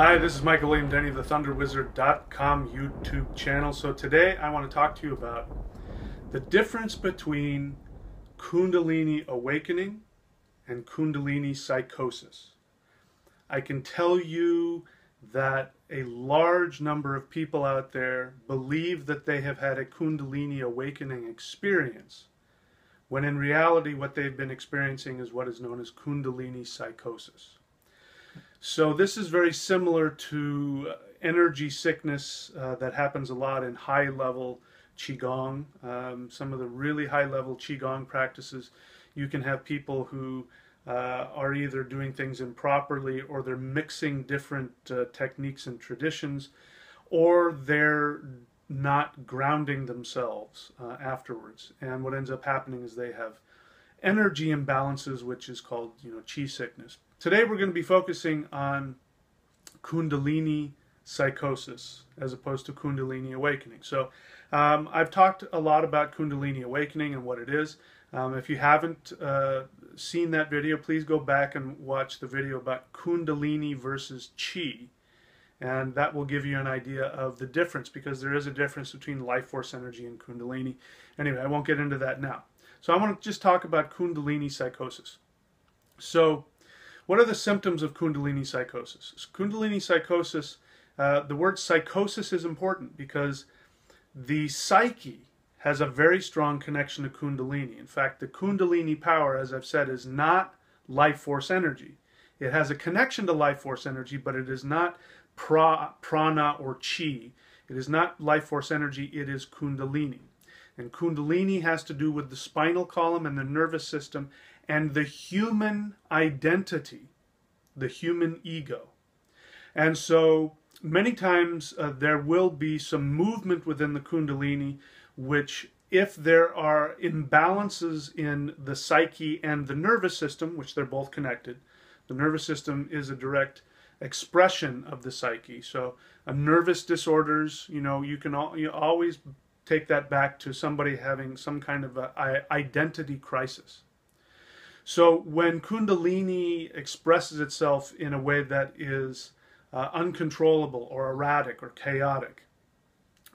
Hi, this is Michael William Denny of the ThunderWizard.com YouTube channel. So today I want to talk to you about the difference between Kundalini Awakening and Kundalini Psychosis. I can tell you that a large number of people out there believe that they have had a Kundalini Awakening experience, when in reality what they've been experiencing is what is known as Kundalini Psychosis. So this is very similar to energy sickness that happens a lot in high-level Qigong. Some of the really high-level Qigong practices, you can have people who are either doing things improperly, or they're mixing different techniques and traditions, or they're not grounding themselves afterwards. And what ends up happening is they have energy imbalances, which is called, Qi sickness. Today we're going to be focusing on Kundalini Psychosis as opposed to Kundalini Awakening. So I've talked a lot about Kundalini Awakening and what it is. If you haven't seen that video, please go back and watch the video about Kundalini versus Qi. And that will give you an idea of the difference, because there is a difference between life force energy and Kundalini. Anyway, I won't get into that now. So I want to just talk about Kundalini Psychosis. So what are the symptoms of Kundalini Psychosis? Kundalini Psychosis, the word psychosis is important because the psyche has a very strong connection to Kundalini. In fact, the Kundalini power, as I've said, is not life force energy. It has a connection to life force energy, but it is not prana or chi. It is not life force energy, it is Kundalini. And Kundalini has to do with the spinal column and the nervous system and the human identity, the human ego. And so many times there will be some movement within the Kundalini, which, if there are imbalances in the psyche and the nervous system, which they're both connected, the nervous system is a direct expression of the psyche. So nervous disorders, you can always take that back to somebody having some kind of a identity crisis. So when Kundalini expresses itself in a way that is uncontrollable or erratic or chaotic,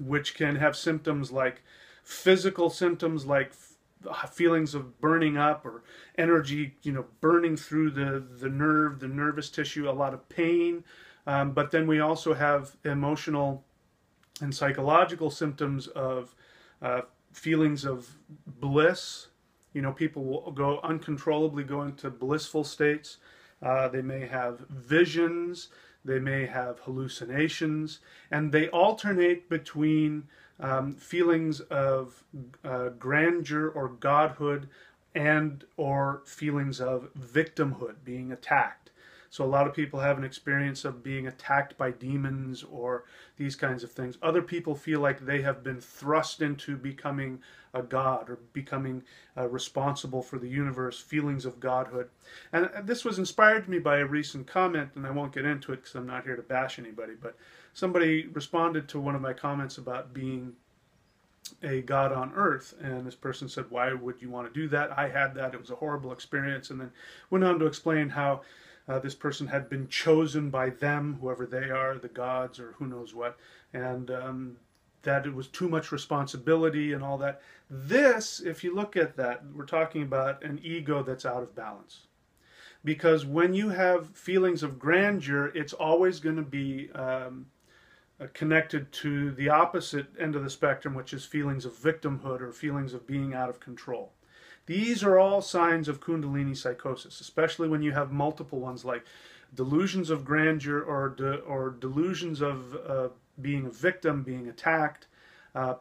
which can have symptoms like physical symptoms like feelings of burning up or energy, burning through the nervous tissue, a lot of pain, but then we also have emotional and psychological symptoms of feelings of bliss. People will go uncontrollably go into blissful states. They may have visions, they may have hallucinations, and they alternate between feelings of grandeur or godhood and or feelings of victimhood, being attacked. So a lot of people have an experience of being attacked by demons or these kinds of things. Other people feel like they have been thrust into becoming a god or becoming responsible for the universe, feelings of godhood. And this was inspired to me by a recent comment, and I won't get into it because I'm not here to bash anybody, but somebody responded to one of my comments about being a god on earth, and this person said, why would you want to do that? I had that, it was a horrible experience, and then went on to explain how this person had been chosen by them, whoever they are, the gods or who knows what, and that it was too much responsibility and all that. This, if you look at that, we're talking about an ego that's out of balance. Because when you have feelings of grandeur, it's always going to be connected to the opposite end of the spectrum, which is feelings of victimhood or feelings of being out of control. These are all signs of Kundalini Psychosis, especially when you have multiple ones like delusions of grandeur or delusions of being a victim, being attacked,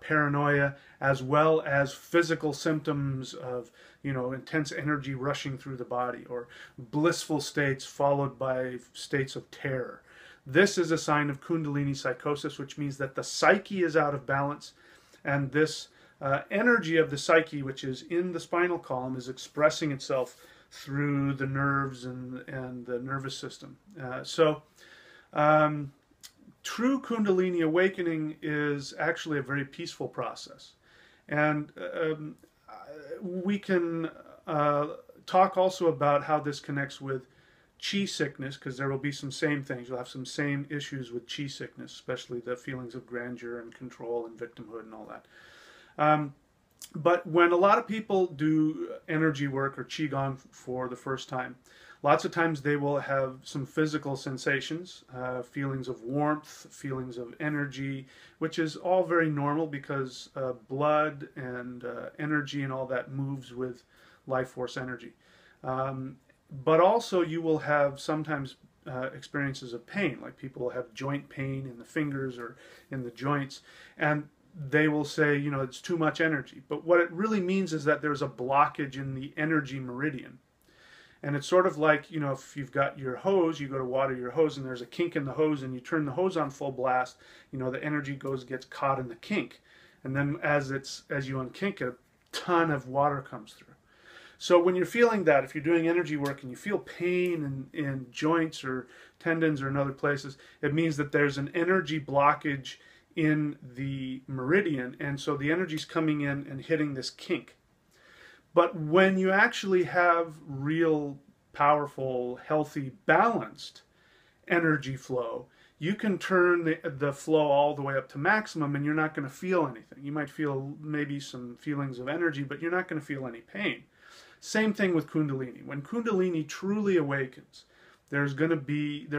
paranoia, as well as physical symptoms of intense energy rushing through the body, or blissful states followed by states of terror. This is a sign of Kundalini Psychosis, which means that the psyche is out of balance, and this energy of the psyche, which is in the spinal column, is expressing itself through the nerves and the nervous system. True Kundalini Awakening is actually a very peaceful process. And we can talk also about how this connects with chi sickness, because there will be some same things. You'll have some same issues with chi sickness, especially the feelings of grandeur and control and victimhood and all that. But when a lot of people do energy work or qigong for the first time, lots of times they will have some physical sensations, feelings of warmth, feelings of energy, which is all very normal because blood and energy and all that moves with life force energy. But also you will have sometimes experiences of pain, like people will have joint pain in the fingers or in the joints, and they will say, you know, it's too much energy. But what it really means is that there's a blockage in the energy meridian. And it's sort of like, you know, if you've got your hose, you go to water your hose and there's a kink in the hose and you turn the hose on full blast, you know, the energy gets caught in the kink. And then as you unkink it, a ton of water comes through. So when you're feeling that, if you're doing energy work and you feel pain in joints or tendons or in other places, it means that there's an energy blockage in the meridian, and so the energy's coming in and hitting this kink. But when you actually have real, powerful, healthy, balanced energy flow, you can turn the flow all the way up to maximum and you're not going to feel anything. You might feel maybe some feelings of energy, but you're not going to feel any pain. Same thing with Kundalini. When Kundalini truly awakens, there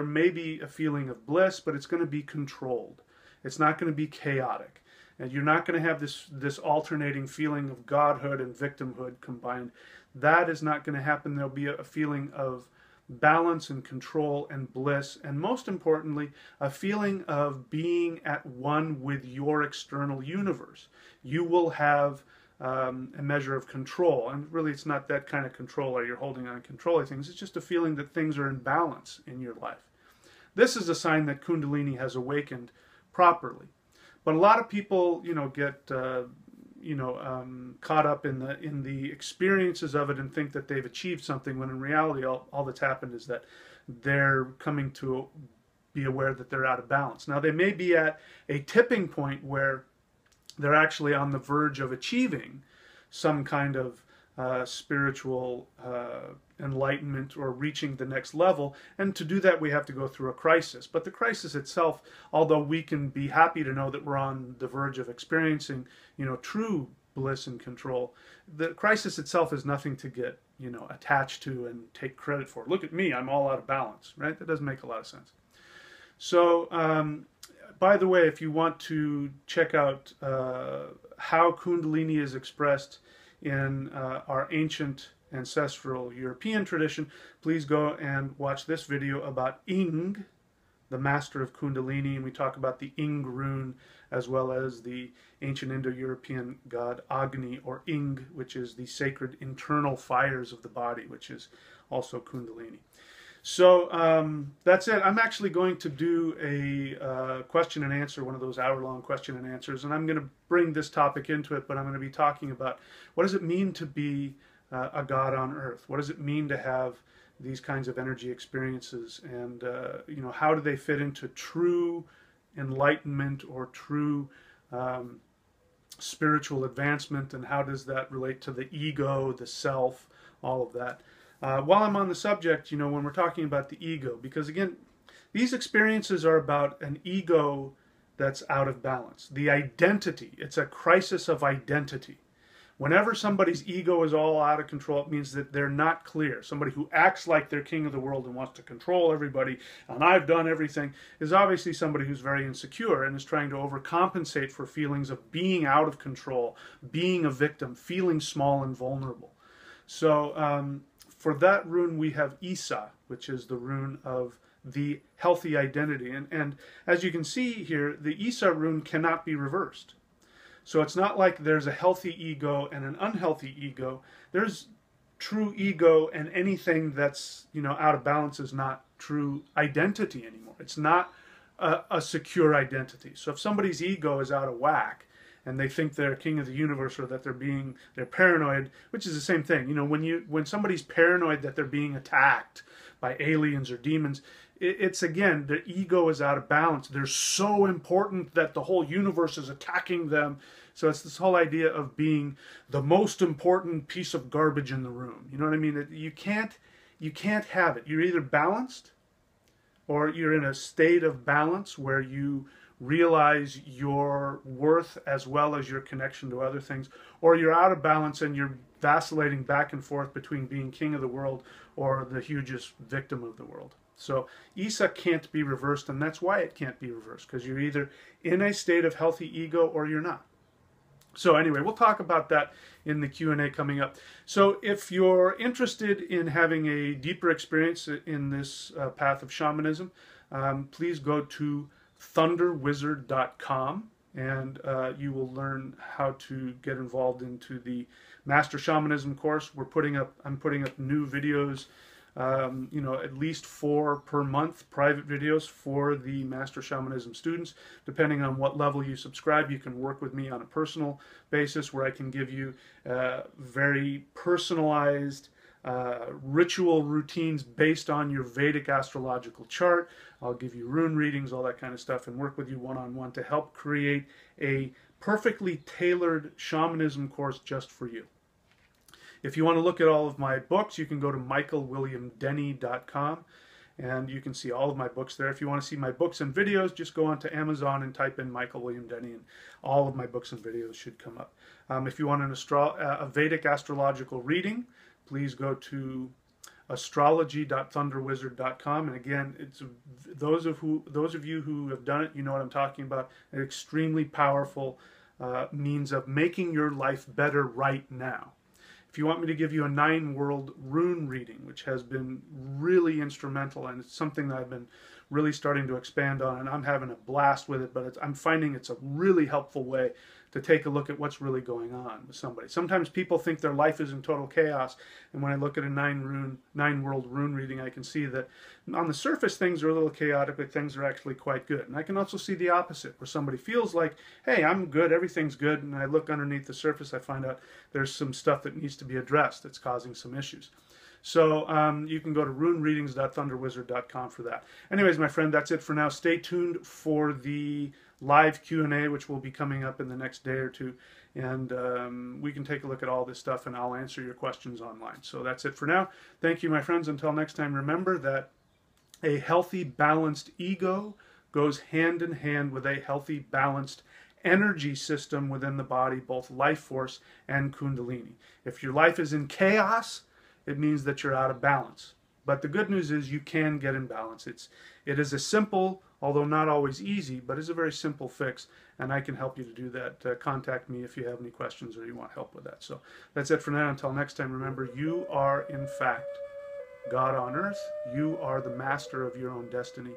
may be a feeling of bliss, but it's going to be controlled. It's not going to be chaotic. And you're not going to have this alternating feeling of godhood and victimhood combined. That is not going to happen. There'll be a feeling of balance and control and bliss, and most importantly, a feeling of being at one with your external universe. You will have a measure of control, and really it's not that kind of control where you're holding on and controlling things. It's just a feeling that things are in balance in your life. This is a sign that Kundalini has awakened properly. But a lot of people, you know, get caught up in the experiences of it and think that they've achieved something, when in reality all that's happened is that they're coming to be aware that they're out of balance. Now they may be at a tipping point where they're actually on the verge of achieving some kind of spiritual enlightenment or reaching the next level, and to do that we have to go through a crisis. But the crisis itself, although we can be happy to know that we're on the verge of experiencing, you know, true bliss and control, the crisis itself is nothing to get, you know, attached to and take credit for. Look at me, I'm all out of balance, right? That doesn't make a lot of sense. So by the way, if you want to check out how Kundalini is expressed in our ancient ancestral European tradition, please go and watch this video about Ing, the master of Kundalini, and we talk about the Ing rune as well as the ancient Indo-European god Agni, or Ing, which is the sacred internal fires of the body, which is also Kundalini. So that's it. I'm actually going to do a question and answer, one of those hour-long question and answers, and I'm going to bring this topic into it, but I'm going to be talking about what does it mean to be a god on earth? What does it mean to have these kinds of energy experiences, and you know, how do they fit into true enlightenment or true spiritual advancement, and how does that relate to the ego, the self, all of that. While I'm on the subject, you know, when we're talking about the ego, because again, these experiences are about an ego that's out of balance. The identity, it's a crisis of identity. Whenever somebody's ego is all out of control, it means that they're not clear. Somebody who acts like they're king of the world and wants to control everybody, and I've done everything, is obviously somebody who's very insecure and is trying to overcompensate for feelings of being out of control, being a victim, feeling small and vulnerable. So for that rune we have Isa, which is the rune of the healthy identity. And as you can see here, the Isa rune cannot be reversed. So it's not like there's a healthy ego and an unhealthy ego. There's true ego, and anything that's, you know, out of balance is not true identity anymore. It's not a secure identity. So if somebody's ego is out of whack and they think they're king of the universe, or that they're paranoid, which is the same thing. You know, when somebody's paranoid that they're being attacked by aliens or demons, it's again, their ego is out of balance. They're so important that the whole universe is attacking them. So it's this whole idea of being the most important piece of garbage in the room. You know what I mean? You can't you can't have it. You're either balanced, or you're in a state of balance where you realize your worth as well as your connection to other things, or you're out of balance and you're vacillating back and forth between being king of the world or the hugest victim of the world. So ISA can't be reversed, and that's why it can't be reversed, because you're either in a state of healthy ego or you're not. So anyway, we'll talk about that in the Q&A coming up. So if you're interested in having a deeper experience in this path of shamanism, please go to thunderwizard.com, and you will learn how to get involved into the Master Shamanism course. I'm putting up new videos, at least 4 per month, private videos for the Master Shamanism students. Depending on what level you subscribe, you can work with me on a personal basis where I can give you very personalized ritual routines based on your Vedic astrological chart. I'll give you rune readings, all that kind of stuff, and work with you one-on-one to help create a perfectly tailored shamanism course just for you. If you want to look at all of my books, you can go to michaelwilliamdenny.com, and you can see all of my books there. If you want to see my books and videos, just go onto Amazon and type in Michael William Denny, and all of my books and videos should come up. If you want a Vedic astrological reading, please go to astrology.thunderwizard.com. And again, it's those of you who have done it, you know what I'm talking about. An extremely powerful means of making your life better right now. If you want me to give you a 9-world rune reading, which has been really instrumental, and it's something that I've been really starting to expand on, and I'm having a blast with it, but I'm finding it's a really helpful way to take a look at what's really going on with somebody. Sometimes people think their life is in total chaos, and when I look at a 9-world rune reading, I can see that on the surface things are a little chaotic, but things are actually quite good. And I can also see the opposite, where somebody feels like, hey, I'm good, everything's good, and I look underneath the surface, I find out there's some stuff that needs to be addressed that's causing some issues. So you can go to runereadings.thunderwizard.com for that. Anyways, my friend, that's it for now. Stay tuned for the live Q&A, which will be coming up in the next day or two. And we can take a look at all this stuff, and I'll answer your questions online. So that's it for now. Thank you, my friends. Until next time, remember that a healthy, balanced ego goes hand in hand with a healthy, balanced energy system within the body, both life force and Kundalini. If your life is in chaos, it means that you're out of balance. But the good news is you can get in balance. It is a simple, although not always easy, but it's a very simple fix, and I can help you to do that. Contact me if you have any questions or you want help with that. So that's it for now. Until next time, remember, you are in fact God on earth. You are the master of your own destiny.